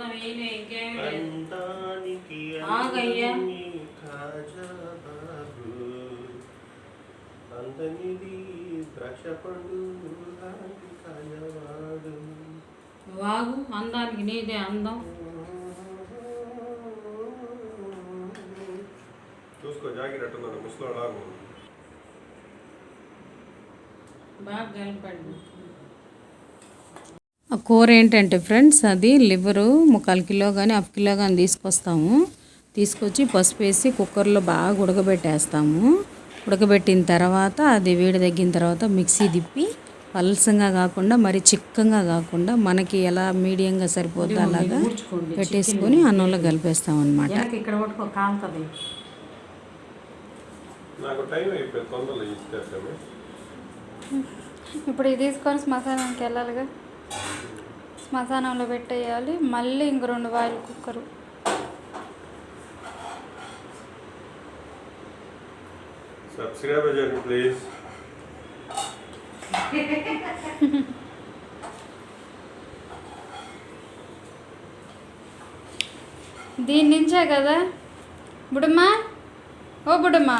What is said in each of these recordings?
అన్నం ఇంకేమీ లేదు. ఆగయ్యా వాగు, అందానికి నీదే అందం. చూసుకో జాకెట్ ముసలాడు బాగా కలిపండి. ఆ కూర ఏంటంటే ఫ్రెండ్స్, అది లివరు 1/4 కిలో కానీ 1/2 కిలో కానీ తీసుకొస్తాము. తీసుకొచ్చి పసుపు వేసి కుక్కర్లో బాగా ఉడకబెట్టేస్తాము. ఉడకబెట్టిన తర్వాత అది వేడి తగ్గిన తర్వాత మిక్సీ తిప్పి పలసంగా కాకుండా మరి చిక్కగా కాకుండా మనకి ఎలా మీడియంగా సరిపోద్ది అలాగా పెట్టేసుకొని అన్నంలో కలిపేస్తాం అన్నమాట. ఇక్కడ పట్టుకో కాలుతుంది. ఇప్పుడు ఇది తీసుకొని శ్మశానానికి వెళ్ళాలిగా, శ్మశానంలో పెట్టేయాలి. మళ్ళీ ఇంక 2 వాయిల్ కుక్కరు. సబ్స్క్రైబ్ చేయండి ప్లీజ్. దీని నుంచే కదా బుడమ్మా, ఓ బుడమ్మా,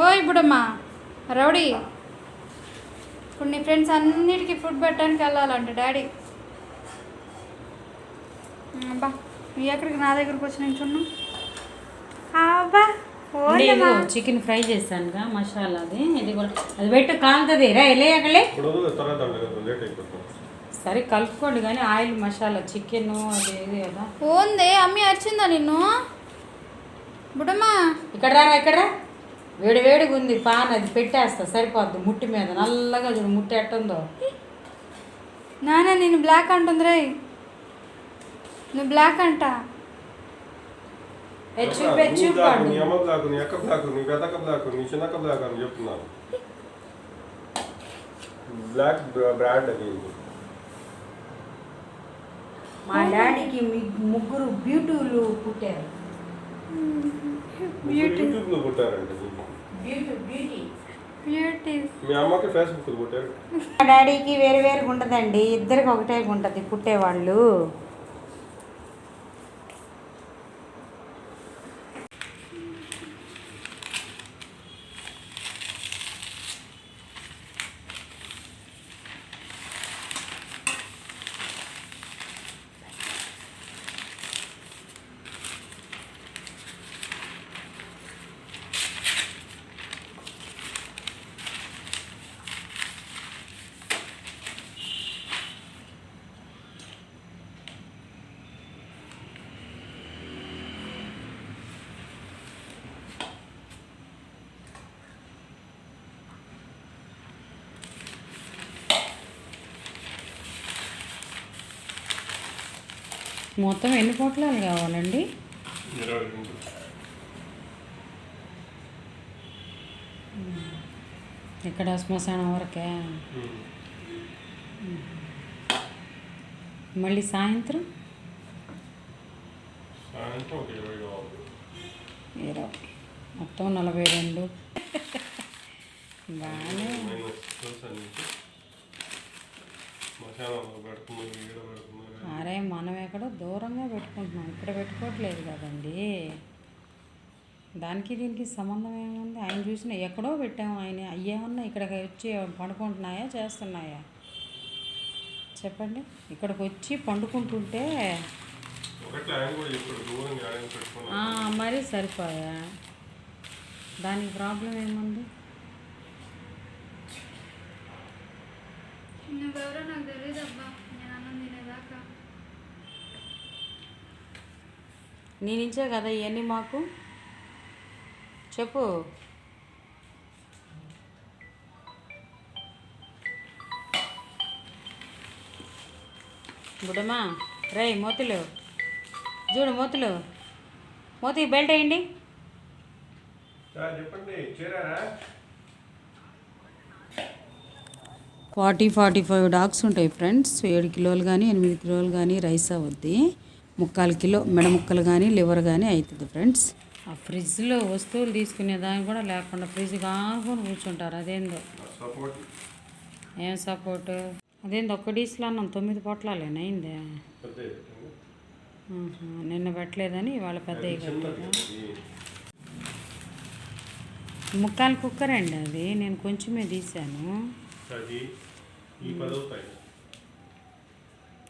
ఓయ్ బుడమ్మా రౌడీ. ఇప్పుడు నీ ఫ్రెండ్స్ అన్నిటికీ ఫుడ్ పెట్టడానికి వెళ్ళాలంట డాడీ. అబ్బా నువ్వు ఎక్కడికి నా దగ్గరకు వచ్చి నించున్నా? అబ్బా చికెన్ ఫ్రై చేశానుగా మసాలా అది, ఇది కూడా అది పెట్టి కాలుతుంది. రా వెళ్ళేయగలే సరే కలుపుకోండి కానీ ఆయిల్ మసాలా చికెన్ అది ఇది కదా. ఓందే అమ్మి వచ్చిందా నిన్ను? బుడమ్మా ఇక్కడ రా, ఇక్కడ రా. వేడి వేడిగా ఉంది పాన్, అది పెట్టేస్తా సరిపోద్ది. ముట్టి మీద నల్లగా చూడు ముట్టి ఎట్టుందో. నాన్న నేను బ్లాక్ అంటుంది రే, నువ్వు బ్లాక్ అంట. చూపండి మా డాడీకి 3 బ్యూటీలు పుట్టారు. మా డాడీకి వేరు వేరుగా ఉండదండి, ఇద్దరికి ఒకటే ఉంటుంది పుట్టేవాళ్ళు. మొత్తం ఎన్ని పొట్లాలు కావాలండి? ఇక్కడ శ్మశానం వరకే. మళ్ళీ సాయంత్రం 20, మొత్తం 42. బాగానే. అరే మనం ఎక్కడో దూరంగా పెట్టుకుంటున్నాం, ఇక్కడ పెట్టుకోవట్లేదు కదండి. దానికి దీనికి సంబంధం ఏముంది? ఆయన చూసిన ఎక్కడో పెట్టాము. ఆయన అయ్యేమన్నా ఇక్కడికి వచ్చి పండుకుంటున్నాయా చేస్తున్నాయా చెప్పండి? ఇక్కడికి వచ్చి పండుకుంటుంటే మరీ సరిపోయా. దానికి ప్రాబ్లం ఏముంది? నువ్వెవరో నాకు తెలియదబ్బా, నేను అన్నం తినేదాకా. నీ నుంచే కదా ఇవన్నీ మాకు చెప్పు. గుడమ్మా రై మోతులు చూడు, మోతులు మోతి బెల్ట్ వేయండి. 40-45 డాగ్స్ ఉంటాయి ఫ్రెండ్స్. 7 కిలోలు కానీ 8 కిలోలు కానీ రైస్ అవుద్ది. 3/4 కిలో మెడ ముక్కలు కానీ లివర్ కానీ అవుతుంది ఫ్రెండ్స్. ఆ ఫ్రిడ్జ్లో వస్తువులు తీసుకునే దానికి కూడా లేకుండా ఫ్రిడ్జ్ కాకుండా కూర్చుంటారు. అదేందో ఏం సపోర్టు. అదేంది ఒక్క డీస్లో అన్నం 9 పొట్లాలేనా అయిందే? పెద్ద నిన్న పెట్టలేదని వాళ్ళ పెద్ద చిన్నది ముక్కాలు కుక్కర్ అండి అది, నేను కొంచెమే తీసాను. అది ఈ 10 అవుతాయి.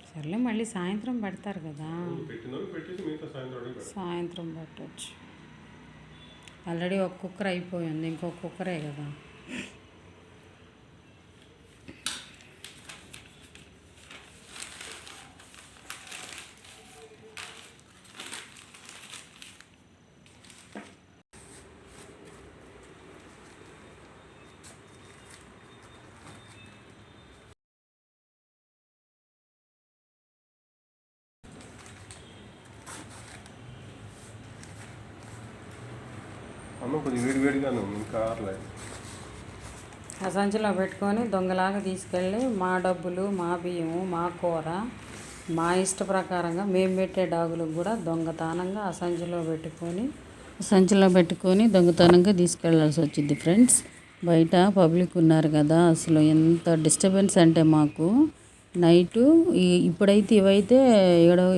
సర్లే మళ్ళీ సాయంత్రం పెడతారు కదా, పెట్టినోళ్ళు పెట్టేసి మిగతా సాయంత్రం సాయంత్రం పెట్టచ్చు. ఆల్రెడీ ఒక కుక్కర్ అయిపోయింది, ఇంకొక కుక్కరే కదా. అమ్మ కొద్దిగా వేడిగానే ఉంది, ఇంకా ఆరలేదు. ఆ సంచిలో పెట్టుకొని దొంగలాగా తీసుకెళ్ళి మా డబ్బులు, మా బియ్యము, మా కూర, మా ఇష్ట ప్రకారంగా మేము పెట్టే డాగులకు కూడా దొంగతనంగా ఆ సంచిలో పెట్టుకొని దొంగతనంగా తీసుకెళ్లాల్సి వచ్చింది ఫ్రెండ్స్. బయట పబ్లిక్ ఉన్నారు కదా, అసలు ఎంత డిస్టర్బెన్స్ అంటే మాకు నైటు ఇప్పుడైతే ఇవైతే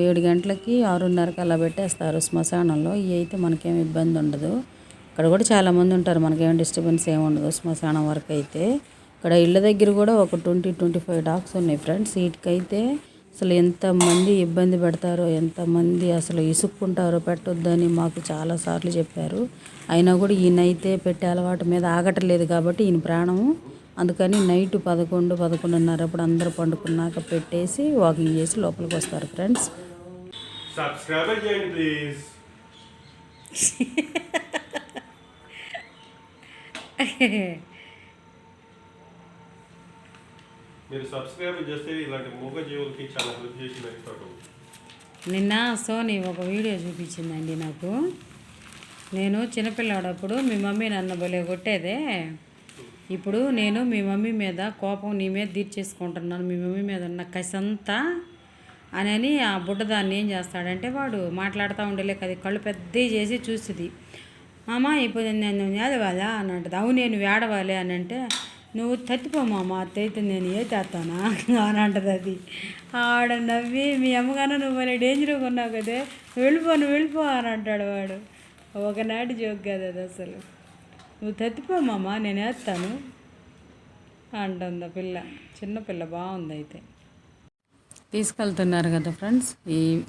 7 గంటలకి 6:30కి అలా పెట్టేస్తారు శ్మశానంలో. ఇవి అయితే మనకేం ఇబ్బంది ఉండదు. ఇక్కడ కూడా చాలామంది ఉంటారు, మనకేం డిస్టర్బెన్స్ ఏమి ఉండదు శ్మశానం వరకు అయితే. ఇక్కడ ఇళ్ళ దగ్గర కూడా ఒక 20-25 డాగ్స్ ఉన్నాయి ఫ్రెండ్స్. వీటికైతే అసలు ఎంతమంది ఇబ్బంది పెడతారో, ఎంతమంది అసలు ఇసుక్కుంటారో పెట్టొద్దని మాకు చాలాసార్లు చెప్పారు. అయినా కూడా ఈయనైతే పెట్టే అలవాటు మీద ఆగట్లేదు కాబట్టి ఈయన ప్రాణము. అందుకని నైట్ 11-11:30 అప్పుడు అందరూ పండుకున్నాక పెట్టేసి వాకింగ్ చేసి లోపలికి వస్తారు ఫ్రెండ్స్. సబ్స్క్రైబ్ చేయండి ప్లీజ్. మీరు సబ్స్క్రైబ్ చేస్తే ఇలాంటి మూగజీవులకి చాలా హెల్ప్ చేసిందని చూడండి. నిన్న సోనీ ఒక వీడియో చూపించిందండి నాకు. నేను చిన్నపిల్లాడప్పుడు మీ మమ్మీ నన్ను భలే కొట్టేదే. ఇప్పుడు నేను మీ మమ్మీ మీద కోపం నీ మీద తీర్చేసుకుంటున్నాను, మీ మమ్మీ మీద ఉన్న కసంతా అని ఆ బుడ్డదాన్ని ఏం చేస్తాడంటే వాడు మాట్లాడుతూ ఉండలేక అది కళ్ళు పెద్దవి చేసి చూస్తుంది. మామ ఇప్పుడు నేను ఏడవాలా అని అంటుంది. అవును నేను ఏడవాలి అని అంటే, నువ్వు తత్తిపో మామ అత్తయితే నేను ఏ చేస్తానా అని అంటుంది అది. ఆడ నవ్వి మీ అమ్మగానే నువ్వు మరి డేంజర్గా ఉన్నావు కదే, వెళ్ళిపో అని అంటాడు వాడు. ఒకనాటి జోక్ కాదు అది అసలు. నువ్వు తత్తిపో మామ నేను వేస్తాను అంటుంది ఆ పిల్ల, చిన్నపిల్ల బాగుంది. అయితే తీసుకెళ్తున్నారు కదా ఫ్రెండ్స్,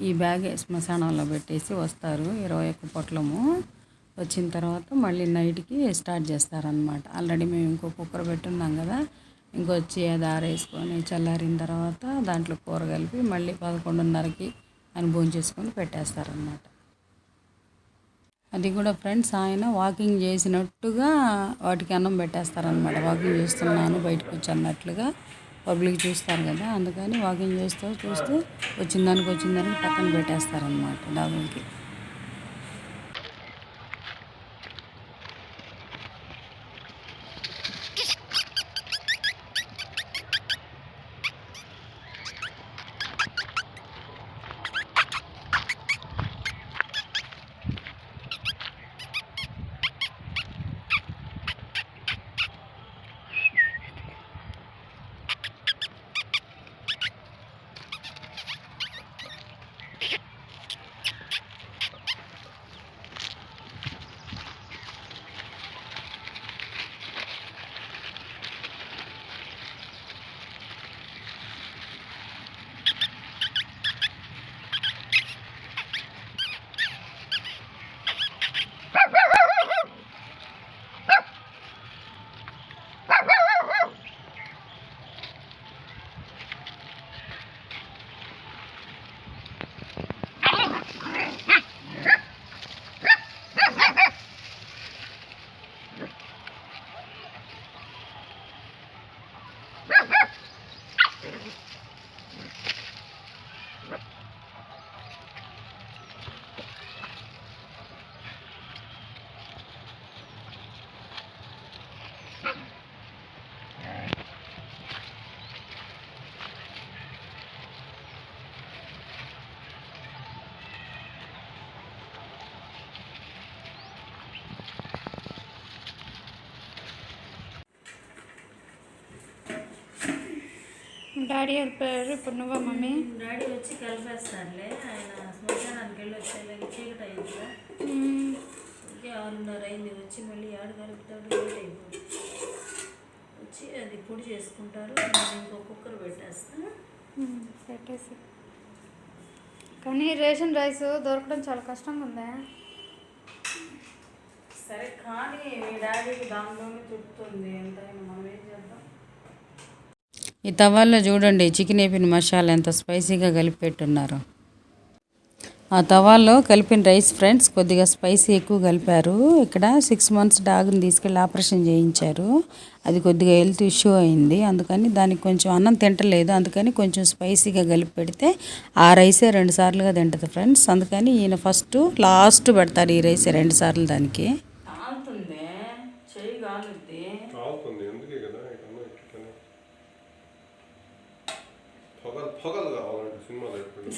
ఈ బ్యాగ్ శ్మశానంలో పెట్టేసి వస్తారు 21 పొట్లము. వచ్చిన తర్వాత మళ్ళీ నైట్కి స్టార్ట్ చేస్తారనమాట. ఆల్రెడీ మేము ఇంకో కుక్కర్ పెట్టున్నాం కదా, ఇంకొచ్చి అది ఆరేసుకొని చల్లారిన తర్వాత దాంట్లో కూర కలిపి మళ్ళీ 11:30కి అని భోంచేసుకొని పెట్టేస్తారనమాట. అది కూడా ఫ్రెండ్స్ ఆయన వాకింగ్ చేసినట్టుగా వాటికి అన్నం పెట్టేస్తారనమాట. వాకింగ్ చేస్తున్నాను బయటకు వచ్చి అన్నట్లుగా పబ్లిక్ చూస్తారు కదా, అందుకని వాకింగ్ చూస్తూ వచ్చిన దానికి పక్కన పెట్టేస్తారనమాట డాగులకి. డాడీ వెళ్ళిపోయారు, ఇప్పుడు నువ్వా మమ్మీ? డాడీ వచ్చి కలిపేస్తాడులే, ఆయన శ్మశానానికి వెళ్ళి వచ్చేలాగా చీకటి అయిందిగా, ఇంకే 6:30 అయింది. వచ్చి మళ్ళీ ఆడు కలుపుతాడు, లేట్ అయిపోతుంది. వచ్చి అది పొడి చేసుకుంటారు, నేను ఇంకో కుక్కర్ పెట్టేస్తాను. పెట్టేసి. కానీ రేషన్ రైస్ దొరకడం చాలా కష్టంగా ఉందా? సరే కానీ మీ డాడీకి దానిలోనే చుట్టుతుంది, ఎంతైనా మనం ఏం చేద్దాం. ఈ తవాల్లో చూడండి చికెన్ వేపిన మసాలా ఎంత స్పైసీగా కలిపి పెట్టున్నారు. ఆ తవాల్లో కలిపిన రైస్ ఫ్రెండ్స్ కొద్దిగా స్పైసీ ఎక్కువ కలిపారు. ఇక్కడ 6 months డాగ్ని తీసుకెళ్ళి ఆపరేషన్ చేయించారు. అది కొద్దిగా హెల్త్ ఇష్యూ అయింది, అందుకని దానికి కొంచెం అన్నం తింటలేదు, అందుకని కొంచెం స్పైసీగా కలిపి పెడితే ఆ రైసే 2 సార్లుగా తింటుంది ఫ్రెండ్స్. అందుకని ఈయన లాస్ట్ పెడతారు ఈ రైసే 2 సార్లు దానికి. కాలుతుంది, చెయ్యి కాలుద్ది. కాలుతుంది, ఎందుకే కదా ఇట్లా ఇట్లనే పొగలు కావాలంటే సినిమాలో ఎప్పుడు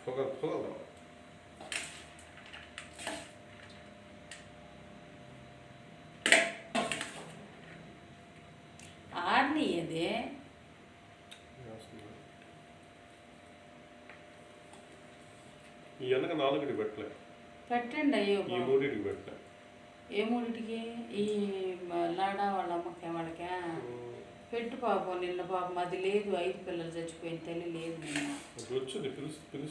పొగలు కావాలి. ఆడిని అది ఈ వెనక 4కి పెట్టలే, పెట్టండి. అయ్యో ఈ 3కి పెట్టలే. ఏ మూడిటికి? ఈ లాడా వాళ్ళ అమ్మకి వాళ్ళకా పెట్టు పాపం. నిన్న పాపం అది లేదు, 5 పిల్లలు చచ్చిపోయిన తల్లి లేదు నిన్న. అది వచ్చింది పిలుస్తుంది